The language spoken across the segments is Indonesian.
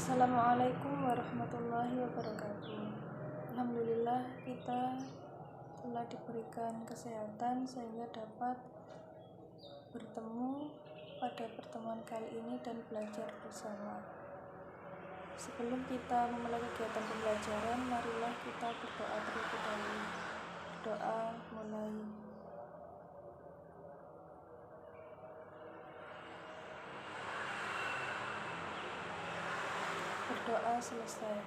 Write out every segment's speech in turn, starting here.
Assalamualaikum warahmatullahi wabarakatuh. Alhamdulillah kita telah diberikan kesehatan sehingga dapat bertemu pada pertemuan kali ini dan belajar bersama. Sebelum kita memulai kegiatan pembelajaran, marilah kita berdoa terlebih dahulu. Berdoa mulai. Berdoa selesai.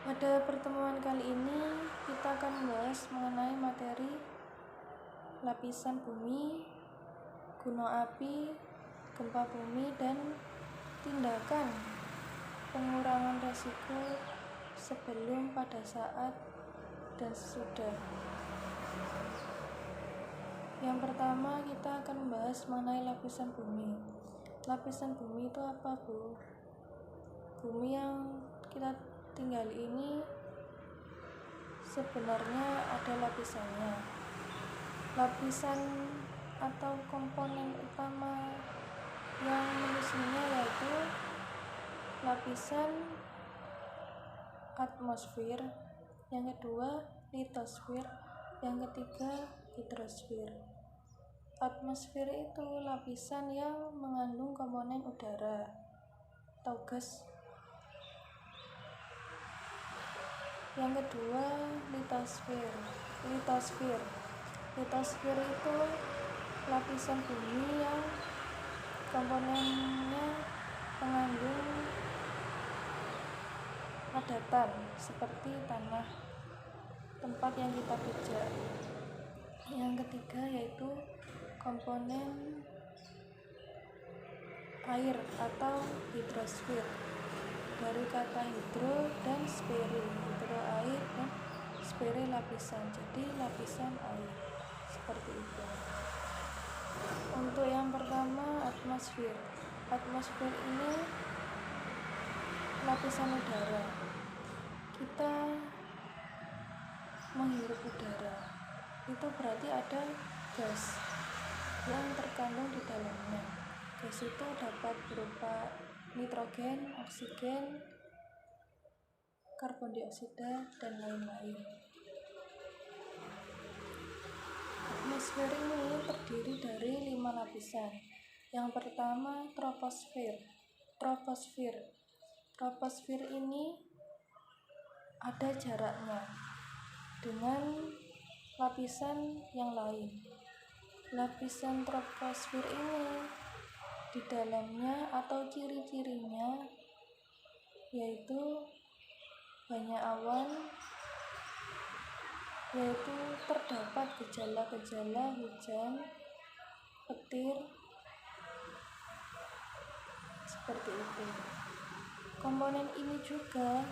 Pada pertemuan kali ini kita akan membahas mengenai materi lapisan bumi, gunung api, gempa bumi, dan tindakan pengurangan resiko sebelum, pada saat, dan sesudah. Yang pertama kita akan membahas mengenai lapisan bumi. Lapisan bumi itu apa, Bu? Bumi yang kita tinggali ini sebenarnya ada lapisannya. Lapisan atau komponen utama yang menyusunnya yaitu lapisan atmosfer, yang kedua litosfer, yang ketiga hidrosfer. Atmosfer itu lapisan yang mengandung komponen udara atau gas. Yang kedua litosfer. Litosfer itu lapisan bumi yang komponennya mengandung padatan seperti tanah tempat yang kita pijak. Yang ketiga yaitu komponen air atau hidrosfer, dari kata hidro dan sfere. Hidro air dan sfere lapisan, jadi lapisan air, seperti itu. Untuk yang pertama atmosfer. Atmosfer ini lapisan udara. Kita menghirup udara, itu berarti ada gas yang terkandung di dalamnya. Gas itu dapat berupa nitrogen, oksigen, karbon dioksida, dan lain-lain. Atmosfer ini terdiri dari 5 lapisan. Yang pertama troposfer. Troposfer ini ada jaraknya dengan lapisan yang lain. Lapisan troposfer ini di dalamnya atau ciri-cirinya yaitu banyak awan, yaitu terdapat gejala-gejala hujan, petir, seperti itu. Komponen ini juga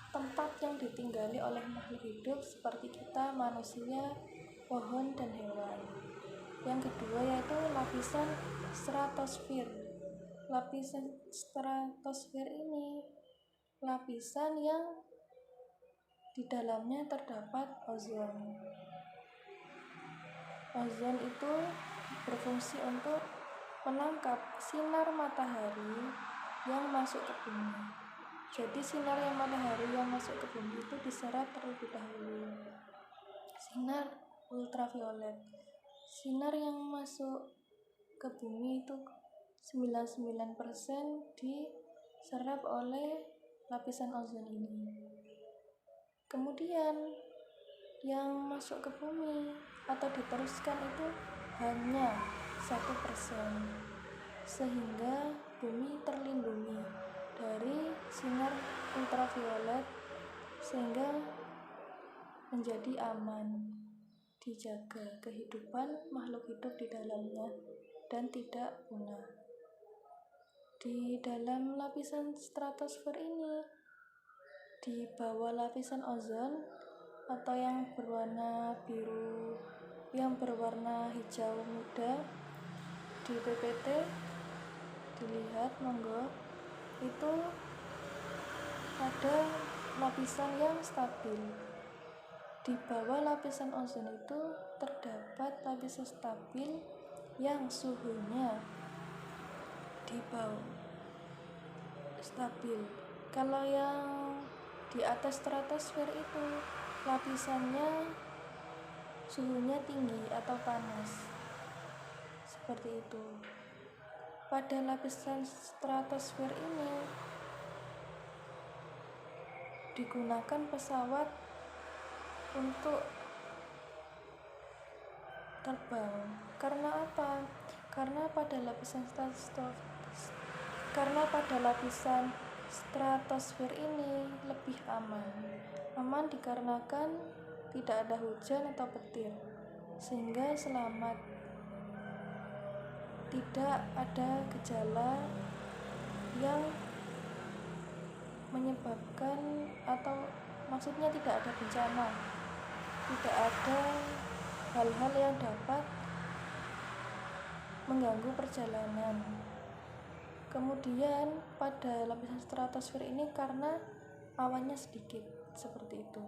tempat yang ditinggali oleh makhluk hidup seperti kita, manusia, pohon, dan hewan. Yang kedua yaitu lapisan stratosfer. Lapisan stratosfer ini lapisan yang di dalamnya terdapat ozon. Ozon itu berfungsi untuk menangkap sinar matahari yang masuk ke bumi. Jadi sinar matahari yang masuk ke bumi itu diserap terlebih dahulu. Sinar ultraviolet. Sinar yang masuk ke bumi itu 99% diserap oleh lapisan ozon ini. Kemudian yang masuk ke bumi atau diteruskan itu hanya 1%, sehingga bumi terlindungi dari sinar ultraviolet sehingga menjadi aman, dijaga kehidupan makhluk hidup di dalamnya dan tidak punah. Di dalam lapisan stratosfer ini, di bawah lapisan ozon atau yang berwarna biru, yang berwarna hijau muda, di PPT dilihat monggo, itu ada lapisan yang stabil. Di bawah lapisan ozon itu terdapat lapisan stabil yang suhunya di bawah stabil. Kalau yang di atas stratosfer itu lapisannya suhunya tinggi atau panas, seperti itu. Pada lapisan stratosfer ini digunakan pesawat untuk terbang. Karena apa? Karena pada lapisan stratosfer ini lebih aman dikarenakan tidak ada hujan atau petir, sehingga selamat, tidak ada gejala yang menyebabkan, atau maksudnya tidak ada bencana, tidak ada hal-hal yang dapat mengganggu perjalanan. Kemudian pada lapisan stratosfer ini karena awannya sedikit, seperti itu.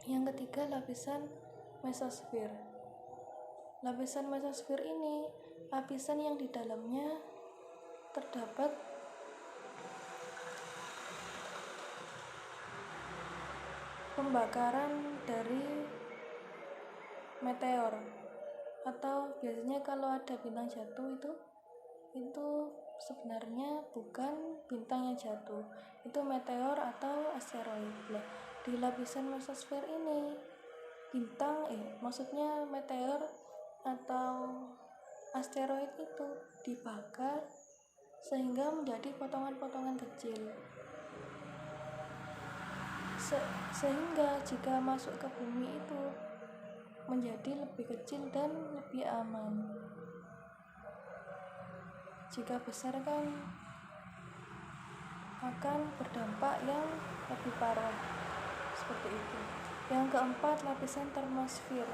Yang ketiga, lapisan mesosfer. Lapisan mesosfer ini lapisan yang di dalamnya terdapat pembakaran dari meteor, atau biasanya kalau ada bintang jatuh itu sebenarnya bukan bintang yang jatuh, itu meteor atau asteroid. Di lapisan mesosfer ini maksudnya meteor atau asteroid itu dibakar sehingga menjadi potongan-potongan kecil, sehingga jika masuk ke bumi itu menjadi lebih kecil dan lebih aman. Jika besar kan akan berdampak yang lebih parah, seperti itu. Yang keempat, lapisan termosfer.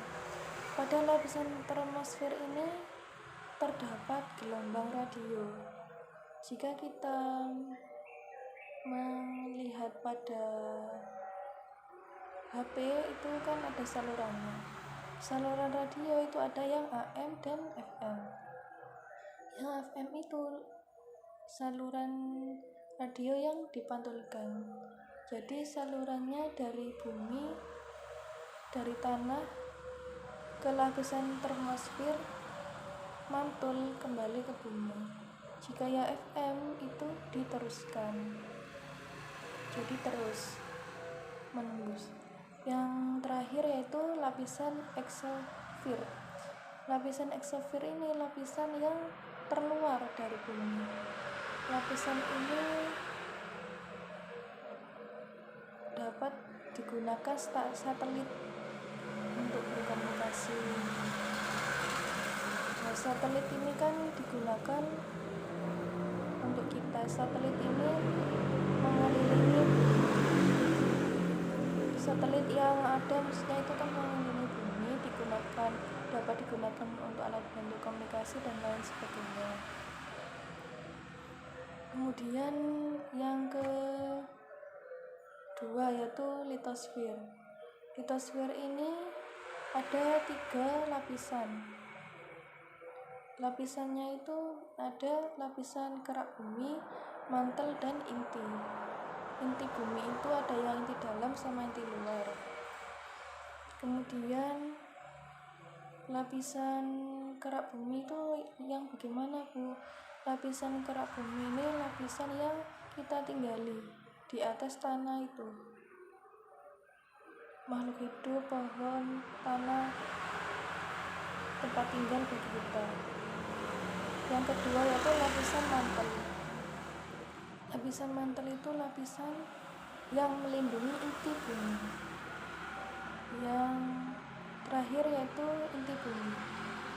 Pada lapisan termosfer ini terdapat gelombang radio. Jika kita melihat pada HP itu kan ada salurannya. Saluran radio itu ada yang AM dan FM. Yang FM itu saluran radio yang dipantulkan. Jadi salurannya dari bumi, dari tanah ke lapisan termosfer, mantul kembali ke bumi. Jika yang FM itu diteruskan, jadi terus menembus. Yang terakhir yaitu lapisan exosfer. Lapisan exosfer ini lapisan yang terluar dari bumi. Lapisan ini dapat digunakan satelit untuk berkomunikasi. Nah, satelit ini kan digunakan untuk kita. Satelit ini mengelilingi, satelit yang ada maksudnya itu kan mengelilingi bumi, dapat digunakan untuk alat bantu komunikasi dan lain sebagainya. Kemudian yang kedua yaitu litosfer. Litosfer ini ada 3 lapisan. Lapisannya itu ada lapisan kerak bumi, mantel, dan inti. Inti bumi itu ada yang inti dalam sama inti luar. Kemudian lapisan kerak bumi itu yang bagaimana, Bu? Lapisan kerak bumi ini lapisan yang kita tinggali di atas tanah itu. Makhluk hidup, pohon, tanah, tempat tinggal bagi kita. Yang kedua yaitu lapisan mantel. Lapisan mantel itu lapisan yang melindungi inti bumi. Yang terakhir yaitu inti bumi.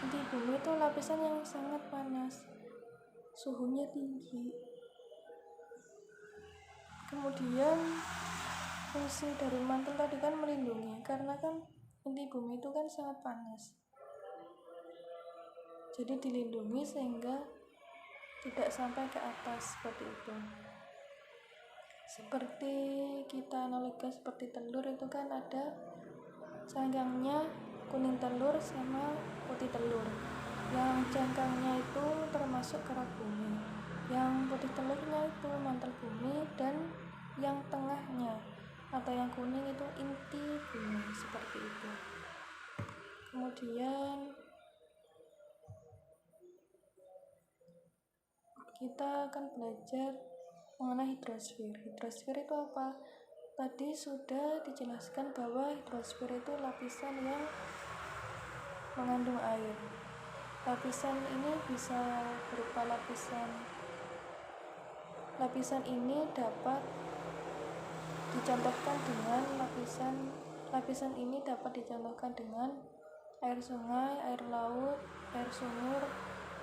Inti bumi itu lapisan yang sangat panas, suhunya tinggi. Kemudian fungsi dari mantel tadi kan melindungi, karena kan inti bumi itu kan sangat panas, jadi dilindungi sehingga tidak sampai ke atas, seperti itu. Seperti kita analogikan seperti telur itu kan ada cangkangnya, kuning telur sama putih telur. Yang cangkangnya itu termasuk kerak bumi, Yang putih telurnya itu mantel bumi, dan yang tengahnya atau yang kuning itu inti bumi, seperti itu. Kemudian kita akan belajar mengenai hidrosfer. Hidrosfer itu apa? Tadi sudah dijelaskan bahwa hidrosfer itu lapisan yang mengandung air. Lapisan ini bisa berupa lapisan ini dapat dicontohkan dengan lapisan ini dapat dicontohkan dengan air sungai, air laut, air sumur,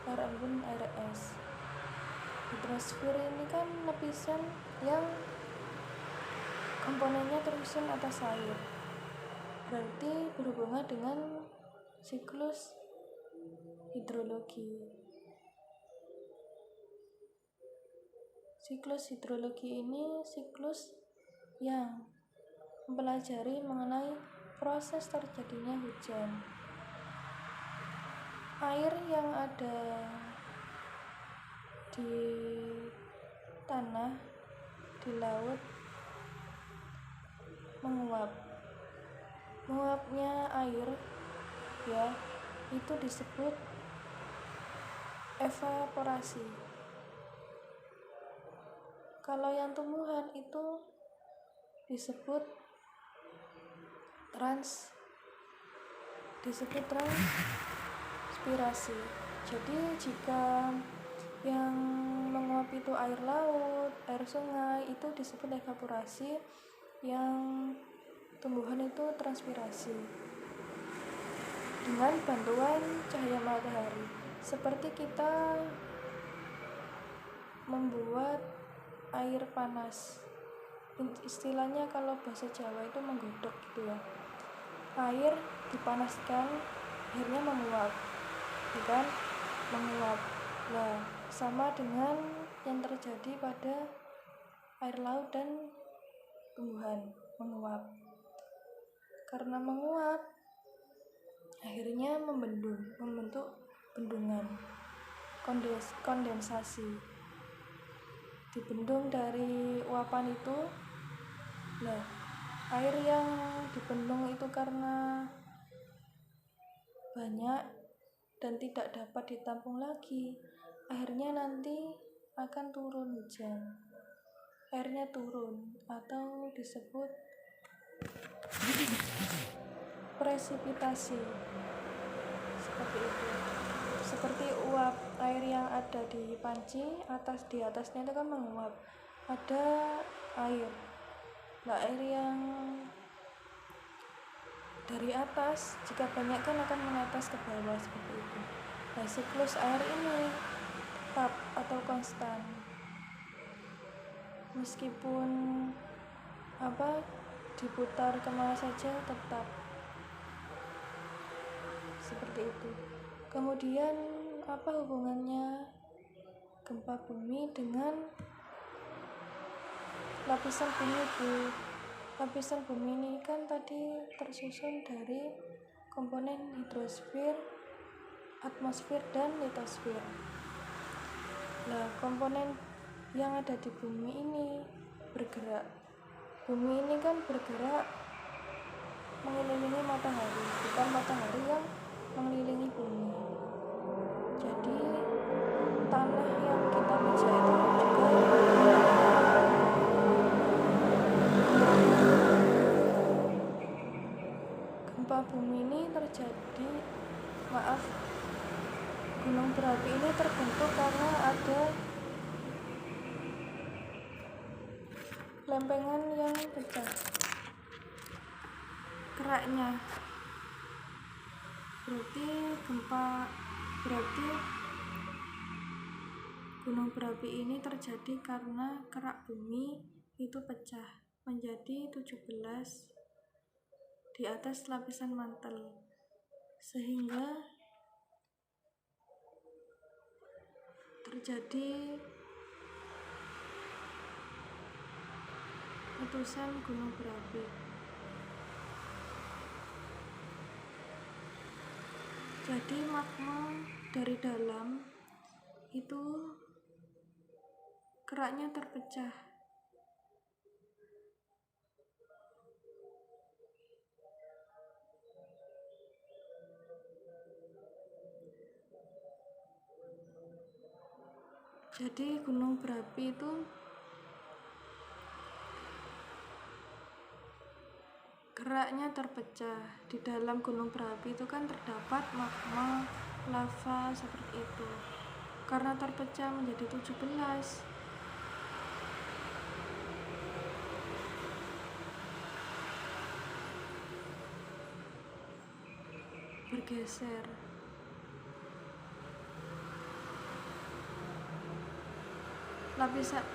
air embun, air es. Hidrosfer ini kan lapisan yang komponennya tersusun atas air, berarti berhubungan dengan siklus hidrologi. Siklus hidrologi ini siklus yang mempelajari mengenai proses terjadinya hujan. Air yang ada di tanah, di laut, menguapnya air ya, itu disebut evaporasi. Kalau yang tumbuhan itu disebut transpirasi. Jadi jika yang menguap itu air laut, air sungai, itu disebut evaporasi. Yang tumbuhan itu transpirasi dengan bantuan cahaya matahari. Seperti kita membuat air panas, istilahnya kalau bahasa Jawa itu menggodok gitu ya. Air dipanaskan, akhirnya menguap, bukan menguap. Nah, sama dengan yang terjadi pada air laut dan tumbuhan, menguap. Karena menguap, akhirnya membentuk bendungan, kondensasi. Dibendung dari uapan itu. Nah, air yang dibendung itu karena banyak dan tidak dapat ditampung lagi, akhirnya nanti akan turun hujan. Airnya turun atau disebut presipitasi, seperti itu. Seperti uap air yang ada di panci, di atasnya itu kan menguap, ada air. Nah, air yang dari atas jika banyak kan akan menetes ke bawah, seperti itu. Nah, siklus air ini tetap atau konstan, meskipun diputar kemana saja tetap seperti itu. Kemudian apa hubungannya gempa bumi dengan lapisan bumi Bu? Lapisan bumi ini kan tadi tersusun dari komponen hidrosfer, atmosfer, dan litosfer. Nah, komponen yang ada di bumi ini bergerak. Bumi ini kan bergerak mengelilingi matahari, bukan matahari yang mengelilingi bumi. Jadi tanah yang kita pijak itu juga gempa bumi ini terjadi, gunung berapi ini terbentuk karena ada lempengan yang pecah, keraknya. Berarti gunung berapi ini terjadi karena kerak bumi itu pecah menjadi 17 di atas lapisan mantel, sehingga terjadi letusan gunung berapi. Jadi magma dari dalam itu keraknya terpecah. Jadi gunung berapi itu geraknya terpecah. Di dalam gunung berapi itu kan terdapat magma, lava seperti itu. Karena terpecah menjadi 17, bergeser.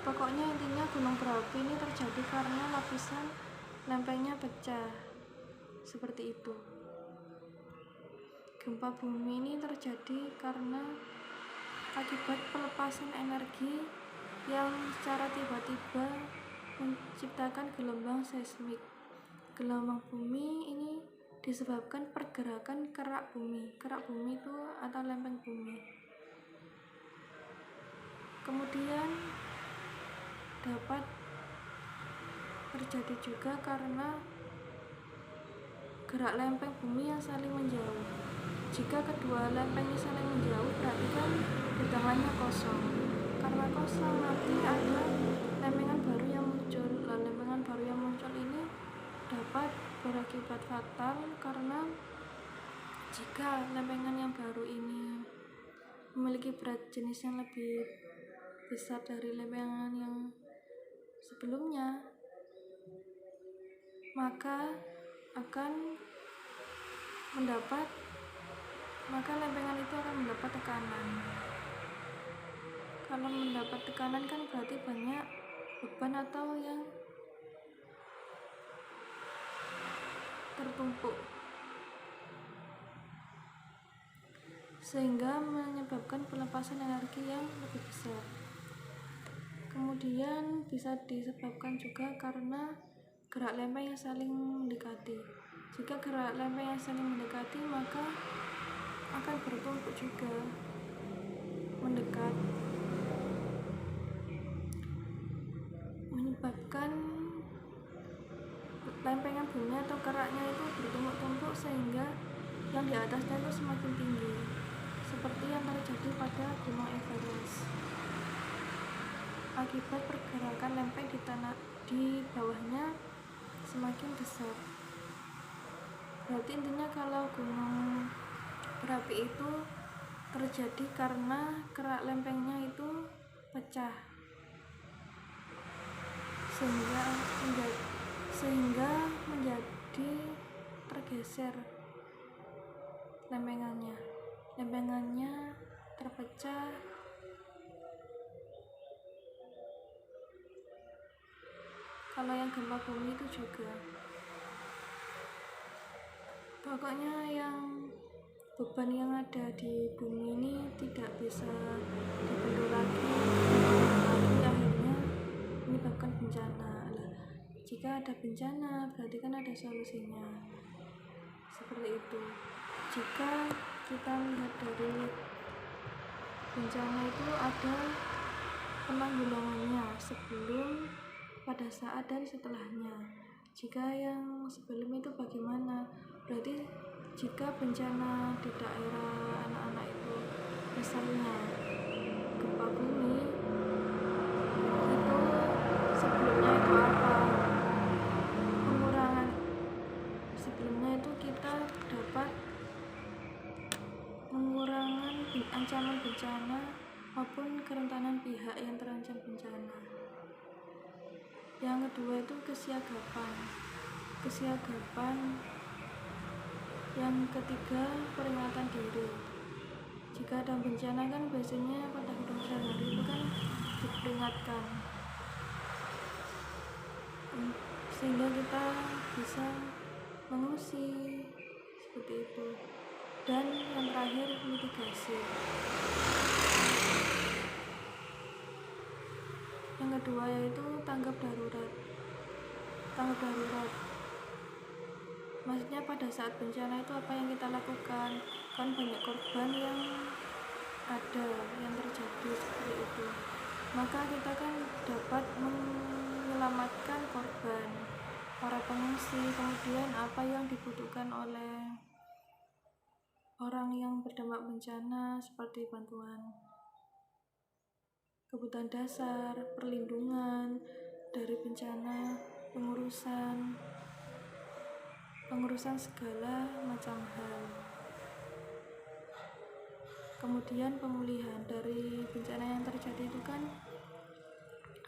Pokoknya intinya gunung berapi ini terjadi karena lapisan lempengnya pecah. Seperti itu. Gempa bumi ini terjadi karena akibat pelepasan energi yang secara tiba-tiba menciptakan gelombang seismik. Gelombang bumi ini disebabkan pergerakan kerak bumi. Kerak bumi itu atau lempeng bumi. Kemudian dapat terjadi juga karena gerak lempeng bumi yang saling menjauh. Jika kedua lempeng ini saling menjauh, berarti kan di tengahnya kosong. Karena kosong, nanti ada lempengan baru yang muncul. Lempengan baru yang muncul ini dapat berakibat fatal karena jika lempengan yang baru ini memiliki berat jenis yang lebih besar dari lempengan yang sebelumnya, maka lempengan itu akan mendapat tekanan. Kalau mendapat tekanan kan berarti banyak beban atau yang tertumpuk, sehingga menyebabkan pelepasan energi yang lebih besar. Kemudian bisa disebabkan juga karena gerak lempeng yang saling mendekati. Jika gerak lempeng yang saling mendekati, maka akan bertumpuk juga, mendekat, menyebabkan lempengan bumi atau keraknya itu bertumpuk-tumpuk sehingga yang di atasnya itu semakin tinggi, seperti yang terjadi pada Gunung Everest. Akibat pergerakan lempeng di bawahnya semakin besar. Berarti intinya kalau gunung berapi itu terjadi karena kerak lempengnya itu pecah, sehingga menjadi tergeser lempengannya terpecah. Kalau yang gempa bumi itu juga, pokoknya yang beban yang ada di bumi ini tidak bisa dibentuk lagi, akhirnya menyebabkan bencana. Jika ada bencana berarti kan ada solusinya, seperti itu. Jika kita lihat dari bencana itu ada penanggulangannya sebelum, pada saat, dan setelahnya. Jika yang sebelum itu bagaimana? Berarti jika bencana di daerah anak-anak itu misalnya gempa bumi, itu sebelumnya itu apa? Pengurangan sebelumnya itu kita dapat mengurangi ancaman bencana maupun kerentanan pihak yang terancam bencana. Yang kedua itu kesiagapan. Yang ketiga peringatan diri. Jika ada bencana kan biasanya pada kemudian hari itu kan diperingatkan, sehingga kita bisa mengungsi, seperti itu. Dan yang terakhir mitigasi. Yang kedua yaitu tanggap darurat. Maksudnya pada saat bencana itu apa yang kita lakukan? Kan banyak korban yang terjadi seperti itu. maka kita kan dapat menyelamatkan korban, para pengungsi. Kemudian apa yang dibutuhkan oleh orang yang terdampak bencana seperti bantuan kebutuhan dasar, perlindungan dari bencana, pengurusan segala macam hal. Kemudian pemulihan dari bencana yang terjadi itu kan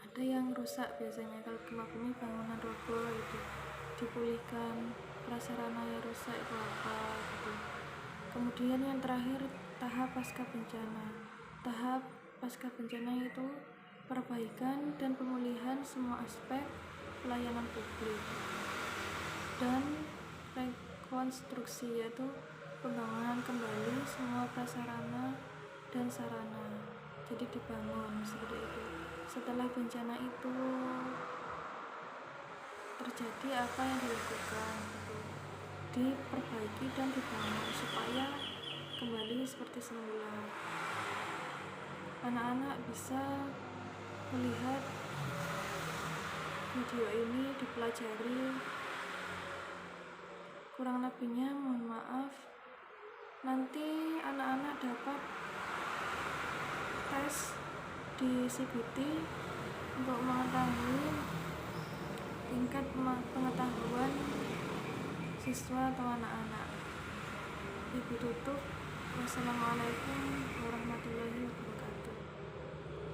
ada yang rusak, biasanya kalau gempa bumi bangunan roboh itu dipulihkan, prasarana yang rusak itu apa gitu. Kemudian yang terakhir tahap pasca bencana. Tahap pasca bencana itu perbaikan dan pemulihan semua aspek pelayanan publik dan rekonstruksi, yaitu pembangunan kembali semua prasarana dan sarana, jadi dibangun seperti itu. Setelah bencana itu terjadi, apa yang dilakukan itu diperbaiki dan dibangun supaya kembali seperti semula. Anak-anak bisa melihat video ini, dipelajari. Kurang lebihnya mohon maaf. Nanti anak-anak dapat tes di CBT untuk mengetahui tingkat pengetahuan siswa atau anak-anak. Ibu tutup. Wassalamualaikum warahmatullahi wabarakatuh.